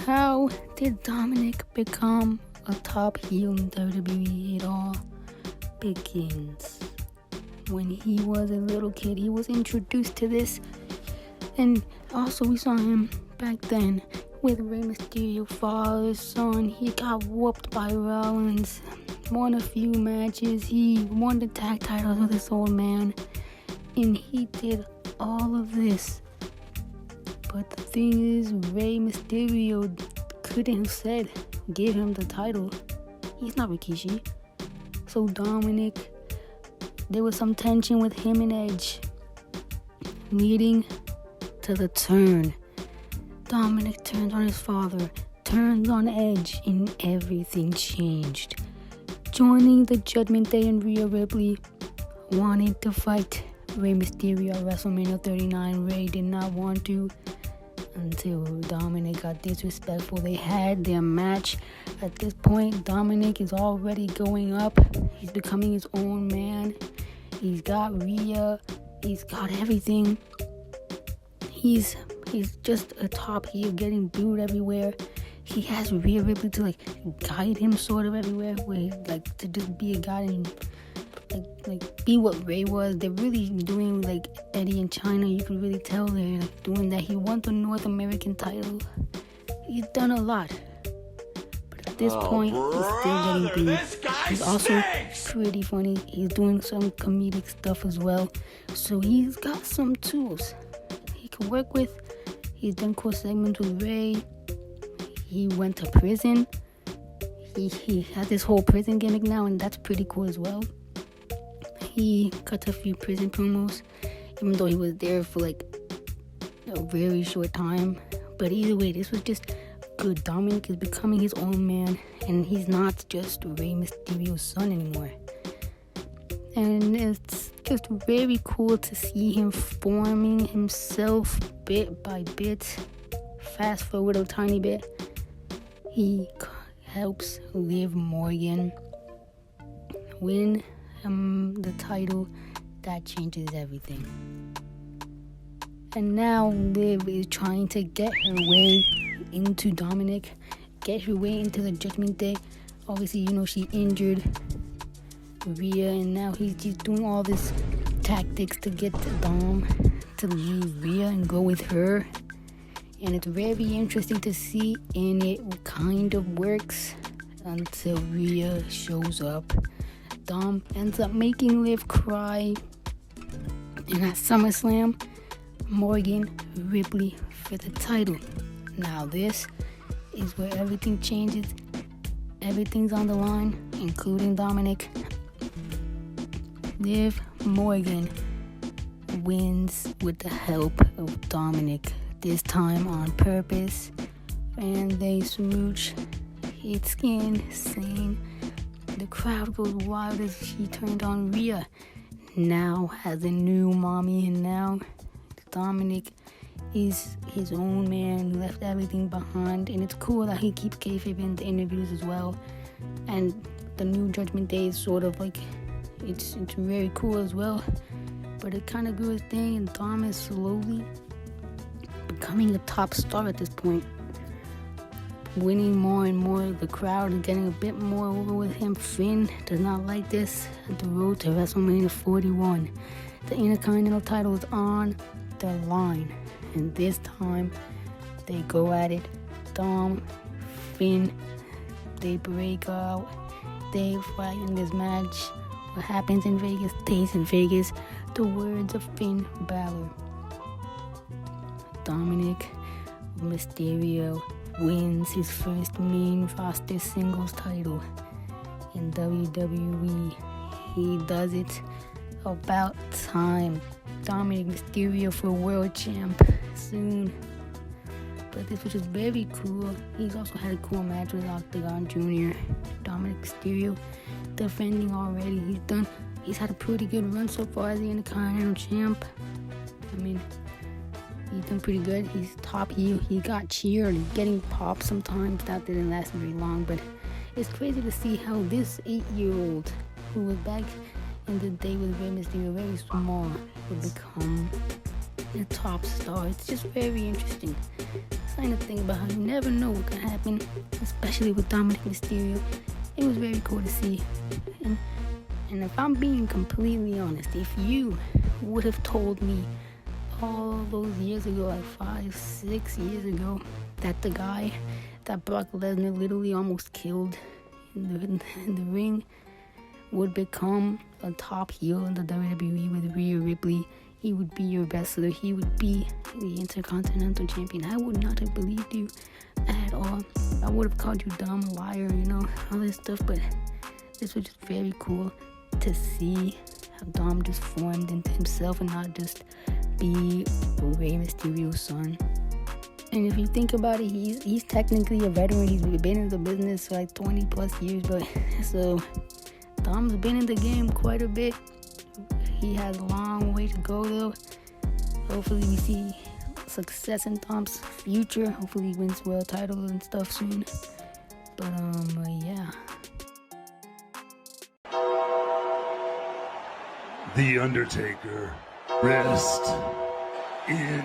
How did Dominik become a top heel in WWE? It all begins when he was a little kid. He was introduced to this, and also we saw him back then with Rey Mysterio, father, son. He got whooped by Rollins, won a few matches, he won the tag titles with this old man, and he did all of this. But the thing is, Rey Mysterio couldn't have said, give him the title. He's not Rikishi. So Dominik, there was some tension with him and Edge, leading to the turn. Dominik turned on his father, turned on Edge, and everything changed. Joining the Judgment Day, and Rhea Ripley wanted to fight Rey Mysterio at WrestleMania 39. Rey did not want to until Dominik got disrespectful. They had their match. At this point, Dominik is already going up. He's becoming his own man. He's got Rhea. He's got everything. He's just a top heel, getting booed everywhere. He has Rhea Ripley to guide him sort of everywhere, where he, to just be a guy and be what Rey was. They're really doing Eddie and China. You can really tell they're doing that. He won the North American title. He's done a lot, but at this point, he's still getting booed. He's also pretty funny. He's doing some comedic stuff as well, so he's got some tools he can work with. He's done cool segments with Rey. He went to prison. He has this whole prison gimmick now, and that's pretty cool as well. He cut a few prison promos, even though he was there for a very short time. But either way, this was just good. Dominik is becoming his own man, and he's not just Rey Mysterio's son anymore. And it's just very cool to see him forming himself bit by bit. Fast forward a tiny bit, he helps Liv Morgan win the title. That changes everything. And now Liv is trying to get her way into Dominik, get her way into the Judgment Day. Obviously, she injured Rhea, and now he's just doing all this tactics to get Dom to leave Rhea and go with her. And it's very interesting to see, and it kind of works until Rhea shows up. Dom ends up making Liv cry, and at SummerSlam, Morgan Ripley for the title. Now this is where everything changes. Everything's on the line, including Dominik. Liv Morgan wins with the help of Dominik, this time on purpose, and they smooch. It's insane. The crowd goes wild as she turned on Rhea, now has a new mommy, and now Dominik is his own man, left everything behind. And it's cool that he keeps kayfabe in the interviews as well. And the new Judgment Day is sort of it's very cool as well. But it kind of grew his thing, and Dom is slowly becoming a top star at this point, winning more and more. The crowd is getting a bit more over with him. Finn does not like this. At the road to WrestleMania 41, the Intercontinental title is on the line, and this time they go at it. Dom, Finn, they break out, they fight in this match. What happens in Vegas stays in Vegas. The words of Finn Balor. Dominik Mysterio wins his first main roster singles title in WWE. He does it about time. Dominik Mysterio for world champ soon. But this was just very cool. He's also had a cool match with Octagon Jr. Dominik Mysterio defending already. He's had a pretty good run so far as the Intercontinental champ. He's done pretty good. He's top heel. He got cheered and getting popped sometimes. That didn't last very long, but it's crazy to see how this 8-year-old, who was back in the day with Rey Mysterio, very small, would become a top star. It's just very interesting. starting to think about how you never know what can happen, especially with Dominik Mysterio. It was very cool to see. And if I'm being completely honest, if you would have told me all those years ago, like 5, 6 years ago, that the guy that Brock Lesnar literally almost killed in the ring would become a top heel in the WWE with Rhea Ripley, he would be your wrestler, he would be the Intercontinental Champion, I would not have believed you at all. I would have called you dumb, liar, all this stuff, but this was just very cool to see how Dom just formed into himself and not just be Rey Mysterio's son. And if you think about it, he's technically a veteran. He's been in the business for like 20 plus years, but so Dom's been in the game quite a bit. He has a long way to go though. Hopefully we see success in Dom's future. Hopefully he wins world title and stuff soon. But yeah. The Undertaker, rest in